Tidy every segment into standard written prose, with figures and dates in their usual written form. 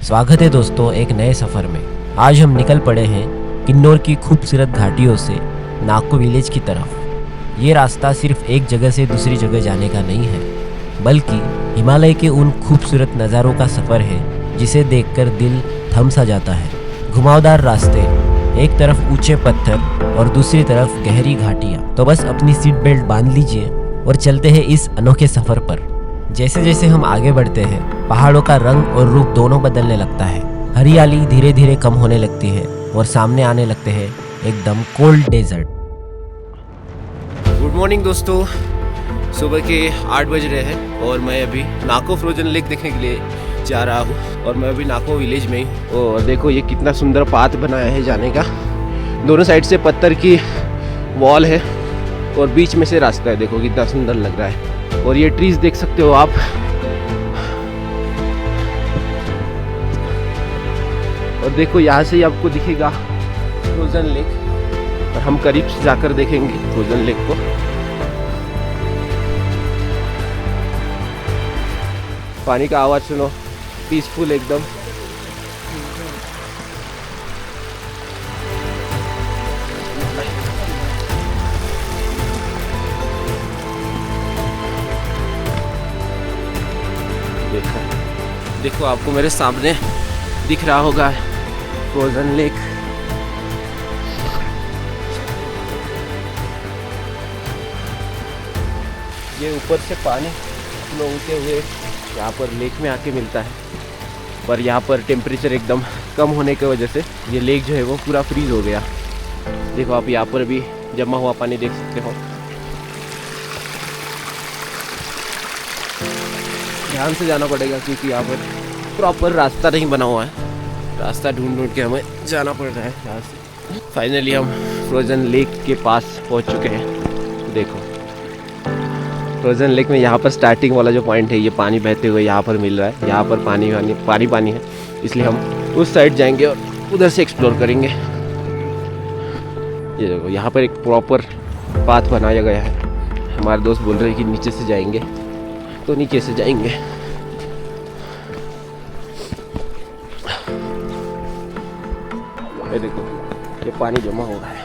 स्वागत है दोस्तों एक नए सफ़र में। आज हम निकल पड़े हैं किन्नौर की खूबसूरत घाटियों से नाको विलेज की तरफ। ये रास्ता सिर्फ एक जगह से दूसरी जगह जाने का नहीं है, बल्कि हिमालय के उन खूबसूरत नज़ारों का सफ़र है जिसे देखकर दिल थम सा जाता है। घुमावदार रास्ते, एक तरफ ऊंचे पत्थर और दूसरी तरफ गहरी घाटियाँ। तो बस अपनी सीट बेल्ट बांध लीजिए और चलते हैं इस अनोखे सफ़र पर। जैसे जैसे हम आगे बढ़ते हैं, पहाड़ों का रंग और रूप दोनों बदलने लगता है। हरियाली धीरे धीरे कम होने लगती है और सामने आने लगते हैं एकदम कोल्ड डेजर्ट। गुड मॉर्निंग दोस्तों, सुबह के 8 बज रहे हैं और मैं अभी नाको फ्रोजन लेक देखने के लिए जा रहा हूँ। और मैं अभी नाको विलेज में ही। और देखो ये कितना सुंदर पाथ बनाया है जाने का। दोनों साइड से पत्थर की वॉल है और बीच में से रास्ता है। देखो कितना सुंदर लग रहा है। और ये ट्रीज देख सकते हो आप। और देखो यहाँ से ही आपको दिखेगा फ्रोजन लेक और हम करीब से जाकर देखेंगे फ्रोजन लेक को। पानी का आवाज सुनो, पीसफुल एकदम। देखो आपको मेरे सामने दिख रहा होगा फ्रोजन लेक। ये ऊपर से पानी फ्लो होते हुए यहाँ पर लेक में आके मिलता है, पर यहाँ पर टेम्परेचर एकदम कम होने की वजह से ये लेक जो है वो पूरा फ्रीज हो गया। देखो आप यहाँ पर भी जमा हुआ पानी देख सकते हो। ध्यान से जाना पड़ेगा क्योंकि यहाँ पर प्रॉपर रास्ता नहीं बना हुआ है। रास्ता ढूंढ ढूंढ के हमें जाना पड़ रहा है यहाँ से। फाइनली हम फ्रोजन लेक के पास पहुँच चुके हैं। देखो फ्रोजन लेक में यहाँ पर स्टार्टिंग वाला जो पॉइंट है, ये पानी बहते हुए यहाँ पर मिल रहा है। यहाँ पर पानी है, इसलिए हम उस साइड जाएंगे और उधर से एक्सप्लोर करेंगे। ये देखो यहाँ पर एक प्रॉपर पाथ बनाया गया है। हमारे दोस्त बोल रहे हैं कि नीचे से जाएंगे, तो नीचे से जाएंगे। ये देखो ये पानी जमा हो रहा है।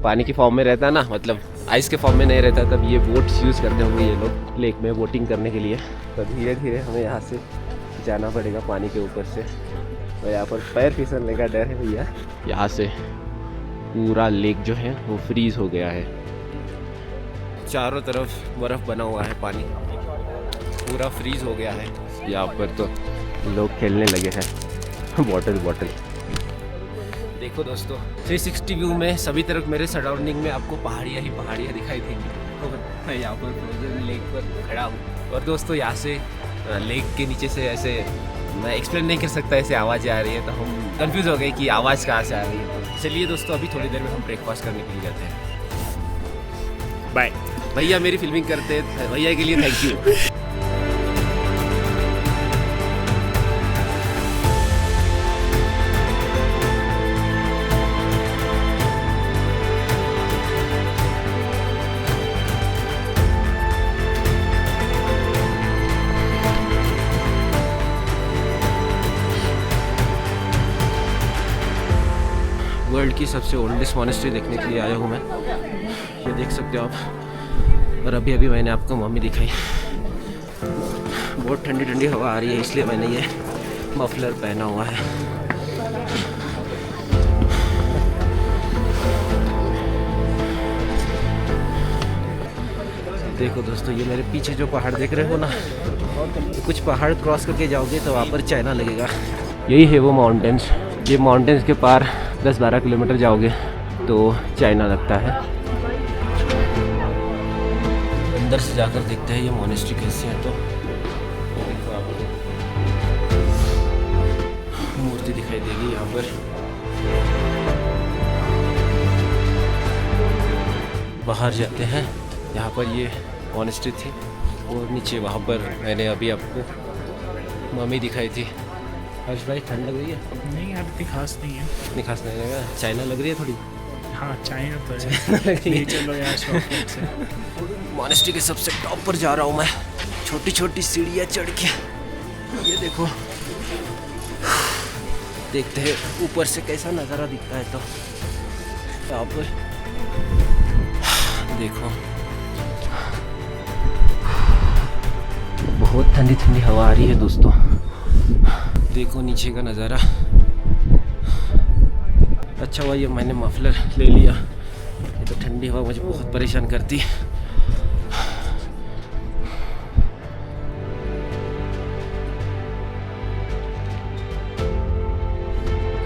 पानी की फॉर्म में रहता है ना, मतलब आइस के फॉर्म में नहीं रहता, तब ये बोट्स यूज़ करते होंगे ये लोग लेक में बोटिंग करने के लिए। तो धीरे धीरे हमें यहाँ से जाना पड़ेगा पानी के ऊपर से। और यहाँ पर पैर फिसलने का डर है भैया। यहाँ से पूरा लेक जो है वो फ्रीज हो गया है। चारों तरफ बर्फ़ बना हुआ है, पानी पूरा फ्रीज हो गया है। यहाँ पर तो लोग खेलने लगे हैं बॉटल। देखो दोस्तों 360 व्यू में सभी तरफ मेरे सराउंडिंग में आपको पहाड़ियाँ ही पहाड़ियाँ दिखाई देंगी। और मैं यहाँ पर फ्रोजन लेक पर खड़ा हूँ। और दोस्तों यहाँ से लेक के नीचे से ऐसे मैं एक्सप्लेन नहीं कर सकता, ऐसे आवाज़ें आ रही है, तो हम कंफ्यूज हो गए कि आवाज़ कहाँ से आ रही है। चलिए दोस्तों अभी थोड़ी देर में हम ब्रेकफास्ट करने के लिए जाते हैं। बाय भैया, मेरी फिल्मिंग करते हैं, भैया के लिए थैंक यू। वर्ल्ड की सबसे ओल्डेस्ट मॉनेस्ट्री देखने के लिए आया हूँ मैं। ये देख सकते हो आप। और अभी मैंने आपको मम्मी दिखाई। बहुत ठंडी ठंडी हवा आ रही है, इसलिए मैंने ये मफलर पहना हुआ है। देखो दोस्तों ये मेरे पीछे जो पहाड़ देख रहे हो ना, कुछ पहाड़ क्रॉस करके जाओगे तो वहाँ पर चाइना लगेगा। यही है वो माउंटेन्स। ये माउंटेन्स के पार 10-12 किलोमीटर जाओगे तो चाइना लगता है। अंदर से जाकर देखते हैं ये मोनेस्ट्री कैसी है। तो देखो आपको मूर्ति दिखाई देगी यहाँ पर। बाहर जाते हैं। यहाँ पर ये मोनेस्ट्री थी और नीचे वहाँ पर मैंने अभी आपको मम्मी दिखाई थी। हर्ष भाई ठंड लग रही है? नहीं यार इतनी खास नहीं है। इतनी खास नहीं लगा। चाइना लग रही है थोड़ी। हाँ चाइना तो है। चलो यार शौक से। मॉनेस्ट्री के सबसे टॉप पर जा रहा हूँ मैं। छोटी छोटी सीढ़ियाँ चढ़ के ये देखो, देखते हैं ऊपर से कैसा नज़ारा दिखता है। तो यहाँ पर देखो बहुत ठंडी ठंडी हवा आ रही है दोस्तों। देखो नीचे का नज़ारा। अच्छा हुआ ये मैंने मफलर ले लिया, ये तो ठंडी हवा मुझे बहुत परेशान करती है।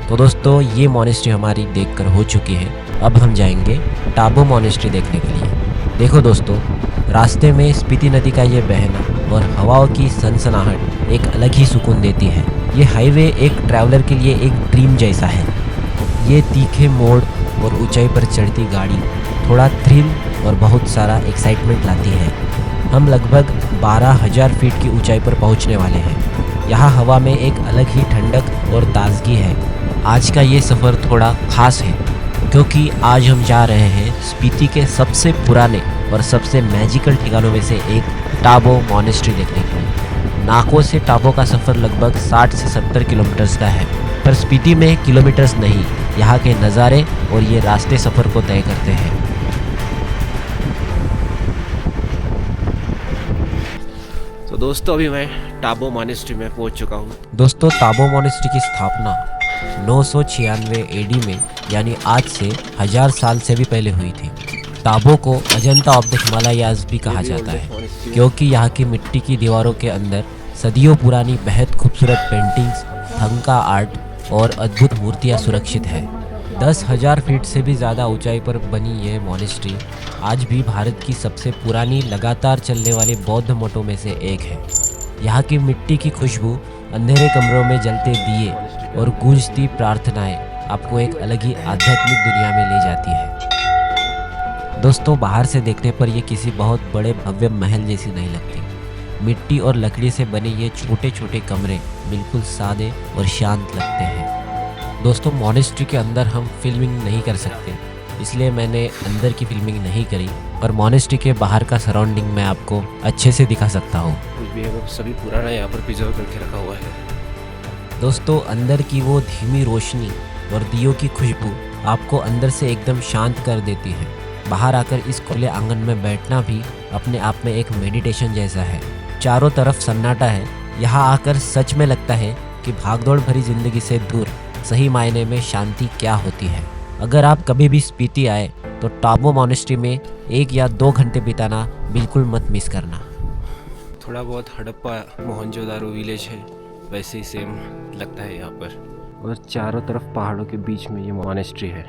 तो दोस्तों ये मॉनेस्ट्री हमारी देखकर हो चुकी है। अब हम जाएंगे टाबो मॉनेस्ट्री देखने के लिए। देखो दोस्तों, रास्ते में स्पीति नदी का ये बहना और हवाओं की सनसनाहट एक अलग ही सुकून देती है। ये हाईवे एक ट्रैवलर के लिए एक ड्रीम जैसा है। ये तीखे मोड़ और ऊंचाई पर चढ़ती गाड़ी थोड़ा थ्रिल और बहुत सारा एक्साइटमेंट लाती है। हम लगभग 12,000 फीट की ऊंचाई पर पहुंचने वाले हैं। यहाँ हवा में एक अलग ही ठंडक और ताजगी है। आज का ये सफ़र थोड़ा ख़ास है क्योंकि आज हम जा रहे हैं स्पीति के सबसे पुराने और सबसे मैजिकल ठिकानों में से एक टाबो मॉनेस्ट्री देखने के लिए। नाको से टाबो का सफ़र लगभग 60 से 70 किलोमीटर्स का है, पर स्पीति में किलोमीटर्स नहीं, यहाँ के नज़ारे और ये रास्ते सफ़र को तय करते हैं। तो दोस्तों अभी मैं टाबो मॉनेस्ट्री में पहुंच चुका हूँ। दोस्तों टाबो मॉनेस्ट्री की स्थापना 996 एडी में यानी आज से 1000 साल से भी पहले हुई थी। टाबो को अजंता ऑफ द हिमालयाज भी कहा जाता है क्योंकि यहाँ की मिट्टी की दीवारों के अंदर सदियों पुरानी बेहद खूबसूरत पेंटिंग्स, थंका आर्ट और अद्भुत मूर्तियाँ सुरक्षित है। 10,000 फीट से भी ज़्यादा ऊंचाई पर बनी ये मॉनेस्ट्री आज भी भारत की सबसे पुरानी लगातार चलने वाली बौद्ध मठों में से एक है। यहाँ की मिट्टी की खुशबू, अंधेरे कमरों में जलते दिए और गूंजती प्रार्थनाएं आपको एक अलग ही आध्यात्मिक दुनिया में ले जाती है। दोस्तों बाहर से देखने पर ये किसी बहुत बड़े भव्य महल जैसी नहीं लगती। मिट्टी और लकड़ी से बने ये छोटे छोटे कमरे बिल्कुल सादे और शांत लगते हैं। दोस्तों मॉनेस्ट्री के अंदर हम फिल्मिंग नहीं कर सकते, इसलिए मैंने अंदर की फिल्मिंग नहीं करी, और मॉनेस्ट्री के बाहर का सराउंडिंग मैं आपको अच्छे से दिखा सकता हूँ। कुछ भी है वो सभी पुराना यहाँ पर प्रिजर्व करके रखा हुआ है। दोस्तों अंदर की वो धीमी रोशनी और दियों की खुशबू आपको अंदर से एकदम शांत कर देती है। बाहर आकर इस खुले आंगन में बैठना भी अपने आप में एक मेडिटेशन जैसा है। चारों तरफ सन्नाटा है। यहाँ आकर सच में लगता है कि भागदौड़ भरी जिंदगी से दूर सही मायने में शांति क्या होती है। अगर आप कभी भी स्पीति आए तो टाबो मॉनेस्ट्री में 1 या 2 घंटे बिताना बिल्कुल मत मिस करना। थोड़ा बहुत हड़प्पा मोहनजोदारो विलेज है, वैसे ही सेम लगता है यहाँ पर, और चारों तरफ पहाड़ों के बीच में ये मॉनेस्ट्री है।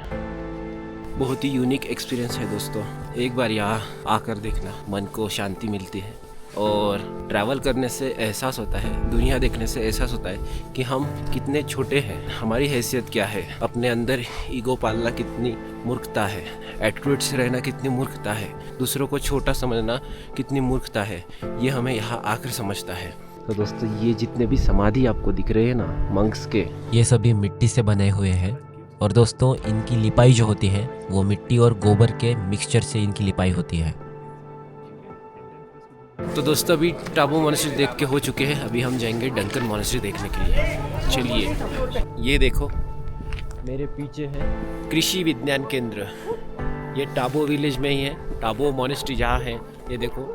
बहुत ही यूनिक एक्सपीरियंस है दोस्तों, एक बार यहाँ आकर देखना, मन को शांति मिलती है। और ट्रैवल करने से एहसास होता है, दुनिया देखने से एहसास होता है कि हम कितने छोटे हैं, हमारी हैसियत क्या है, अपने अंदर ईगो पालना कितनी मूर्खता है, एटीट्यूड से रहना कितनी मूर्खता है, दूसरों को छोटा समझना कितनी मूर्खता है, ये हमें यहाँ आकर समझता है। तो दोस्तों ये जितने भी समाधि आपको दिख रहे हैं ना मंक्स के, ये सभी मिट्टी से बने हुए हैं, और दोस्तों इनकी लिपाई जो होती है वो मिट्टी और गोबर के मिक्सचर से इनकी लिपाई होती है। तो दोस्तों अभी टाबो मॉनेस्ट्री देख के हो चुके हैं, अभी हम जाएंगे डंकन मॉनेस्ट्री देखने के लिए। चलिए, ये देखो मेरे पीछे है कृषि विज्ञान केंद्र, ये टाबो विलेज में ही है। टाबो मॉनेस्ट्री जहाँ है, ये देखो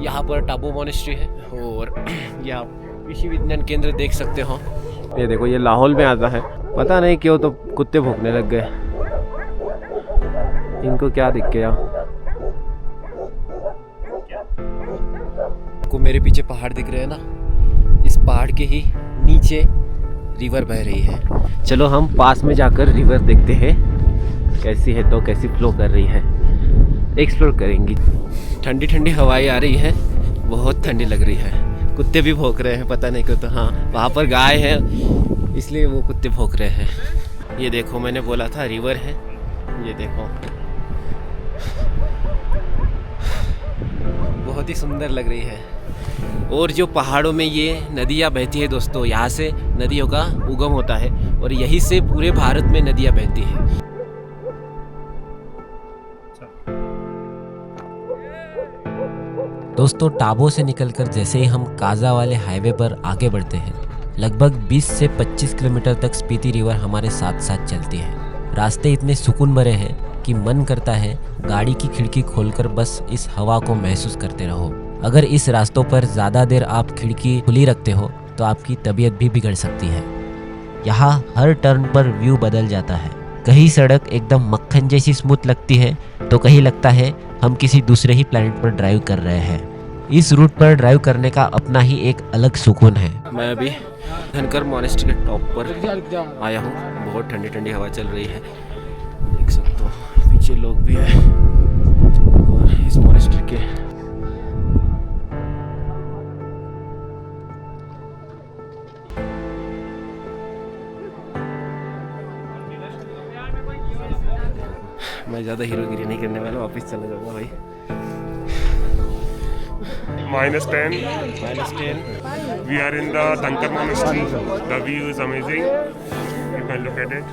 यहाँ पर टाबो मॉनेस्ट्री है, और यहाँ कृषि विज्ञान केंद्र देख सकते हो। ये देखो ये लाहौल में आता है, पता नहीं क्यों तो कुत्ते भौंकने लग गए, इनको क्या दिख गया। को मेरे पीछे पहाड़ दिख रहे हैं ना, इस पहाड़ के ही नीचे रिवर बह रही है। चलो हम पास में जाकर रिवर देखते हैं कैसी है, तो कैसी फ्लो कर रही है, एक्सप्लोर करेंगी। ठंडी ठंडी हवाएं आ रही है, बहुत ठंडी लग रही है। कुत्ते भी भौंक रहे हैं, पता नहीं क्यों, तो हाँ वहाँ पर गाय है इसलिए वो कुत्ते भौंक रहे हैं। ये देखो मैंने बोला था रिवर है, ये देखो बहुत ही सुंदर लग रही है। और जो पहाड़ों में ये नदियाँ बहती है दोस्तों, यहाँ से नदियों का उगम होता है और यहीं से पूरे भारत में नदियाँ बहती हैं। दोस्तों टाबो से निकलकर जैसे ही हम काजा वाले हाईवे पर आगे बढ़ते हैं, लगभग 20 से 25 किलोमीटर तक स्पीति रिवर हमारे साथ साथ चलती है। रास्ते इतने सुकून भरे हैं कि मन करता है गाड़ी की खिड़की खोलकर बस इस हवा को महसूस करते रहो। अगर इस रास्तों पर ज़्यादा देर आप खिड़की खुली रखते हो तो आपकी तबीयत भी बिगड़ सकती है। यहाँ हर टर्न पर व्यू बदल जाता है। कहीं सड़क एकदम मक्खन जैसी स्मूथ लगती है तो कहीं लगता है हम किसी दूसरे ही प्लैनेट पर ड्राइव कर रहे हैं। इस रूट पर ड्राइव करने का अपना ही एक अलग सुकून है। मैं अभी धनकर मॉनेस्ट्री के टॉप पर आया हूँ। बहुत ठंडी ठंडी हवा चल रही है, देख सकते हो। पीछे लोग भी हैं और इस मॉनेस्ट्री के मैं ज़्यादा हीरोगिरी नहीं करने वाला, वापस चला जाऊँगा भाई। -10. We are in the Dhankar Monastery. The view is amazing. You can look at it.